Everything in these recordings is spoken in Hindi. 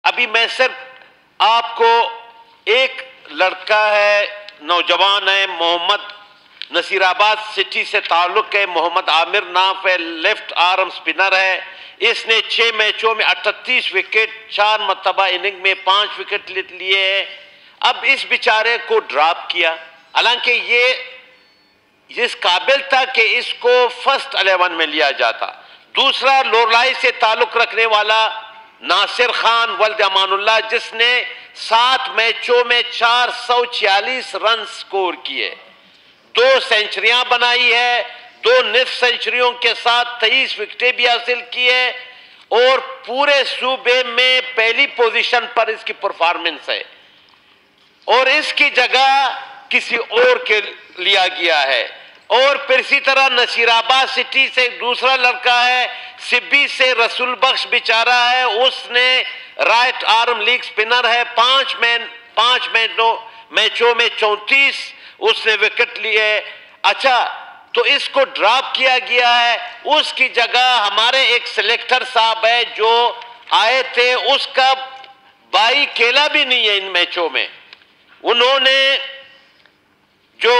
अभी मैं सिर्फ आपको एक लड़का है, नौजवान है, मोहम्मद, नसीराबाद सिटी से ताल्लुक है, मोहम्मद आमिर नाम है, लेफ्ट आर्म स्पिनर है। इसने 6 मैचों में 38 विकेट, 4 मरतबा इनिंग में 5 विकेट लिए हैं। अब इस बेचारे को ड्रॉप किया, हालांकि ये इस काबिल था कि इसको फर्स्ट 11 में लिया जाता। दूसरा, लोरलाई से ताल्लुक रखने वाला नासिर खान वल्द अमानुल्लाह, जिसने 7 मैचों में 446 रन स्कोर किए, 2 सेंचुरियां बनाई है, 2 निफ सेंचुरियों के साथ 23 विकेटें भी हासिल की है और पूरे सूबे में पहली पोजीशन पर इसकी परफॉर्मेंस है। और इसकी जगह किसी और के लिया गया है। और फिर इसी तरह नसीराबाद सिटी से दूसरा लड़का है, सिब्बी से रसूल बख्श बेचारा है, उसने राइट आर्म लीग स्पिनर है, 5 मैचों में 34 उसने विकेट लिए। अच्छा, तो इसको ड्रॉप किया गया है। उसकी जगह हमारे एक सिलेक्टर साहब है जो आए थे, उसका भाई खेला भी नहीं है इन मैचों में। उन्होंने जो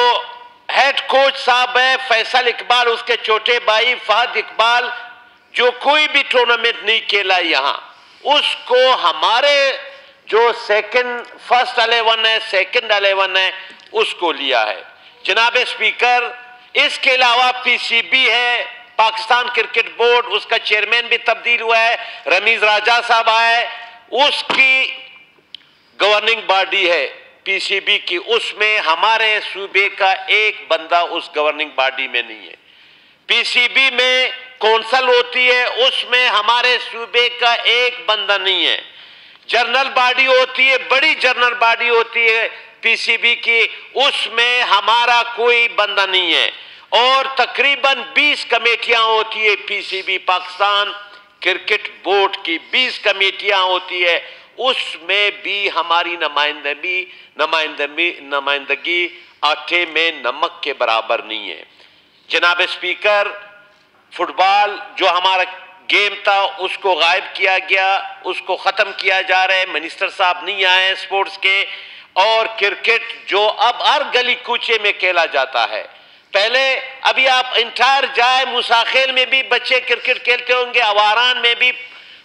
हेड कोच साहब है फैसल इकबाल, उसके छोटे भाई फहद इकबाल, जो कोई भी टूर्नामेंट नहीं खेला यहां, उसको हमारे जो फर्स्ट 11 है, सेकंड 11 है, उसको लिया है। जनाब स्पीकर, इसके अलावा पीसीबी है, पाकिस्तान क्रिकेट बोर्ड, उसका चेयरमैन भी तब्दील हुआ है, रमीज राजा साहब आए, उसकी गवर्निंग बॉडी है पीसीबी की, उसमें हमारे सूबे का एक बंदा उस गवर्निंग बॉडी में नहीं है। पीसीबी में कौंसल होती है, उसमें हमारे सूबे का एक बंदा नहीं है। जनरल बॉडी होती है, बड़ी जनरल बॉडी होती है पीसीबी की, उसमें हमारा कोई बंदा नहीं है। और तकरीबन 20 कमेटियां होती है पीसीबी, पाकिस्तान क्रिकेट बोर्ड की 20 कमेटियां होती है, उसमें भी हमारी नुमाइंदगी आटे में नमक के बराबर नहीं है। जनाब स्पीकर, फुटबॉल जो हमारा गेम था उसको गायब किया गया, उसको खत्म किया जा रहा है, मिनिस्टर साहब नहीं आए स्पोर्ट्स के। और क्रिकेट जो अब हर गली कूचे में खेला जाता है, पहले अभी आप इंटायर जाए, मुसाखेल में भी बच्चे क्रिकेट खेलते होंगे, अवारान में भी,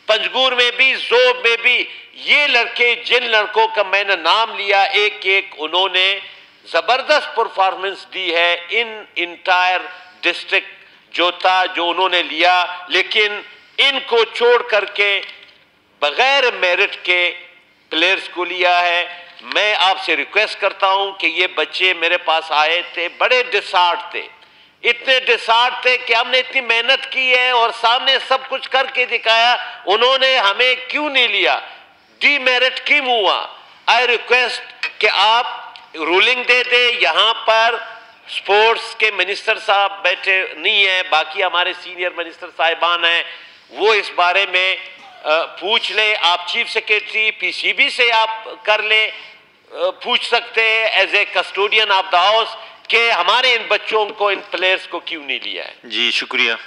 पंजगूर में भी, जोब में भी। ये लड़के, जिन लड़कों का मैंने नाम लिया एक एक, उन्होंने जबरदस्त परफॉर्मेंस दी है इन इंटायर डिस्ट्रिक्ट जो था, जो उन्होंने लिया। लेकिन इनको छोड़ करके बगैर मेरिट के प्लेयर्स को लिया है। मैं आपसे रिक्वेस्ट करता हूं कि ये बच्चे मेरे पास आए थे, बड़े डिसहार्ट थे, इतने डिसहार्ट थे कि हमने इतनी मेहनत की है और सामने सब कुछ करके दिखाया, उन्होंने हमें क्यों नहीं लिया, डीमेरिट क्यों हुआ। आई रिक्वेस्ट कि आप रूलिंग दे दे। यहाँ पर स्पोर्ट्स के मिनिस्टर साहब बैठे नहीं है, बाकी हमारे सीनियर मिनिस्टर साहिबान हैं, वो इस बारे में पूछ ले। आप चीफ सेक्रेटरी पीसीबी से आप कर ले, पूछ सकते हैं as a custodian of the house कि हमारे इन बच्चों को, इन प्लेयर्स को क्यों नहीं लिया है। जी शुक्रिया।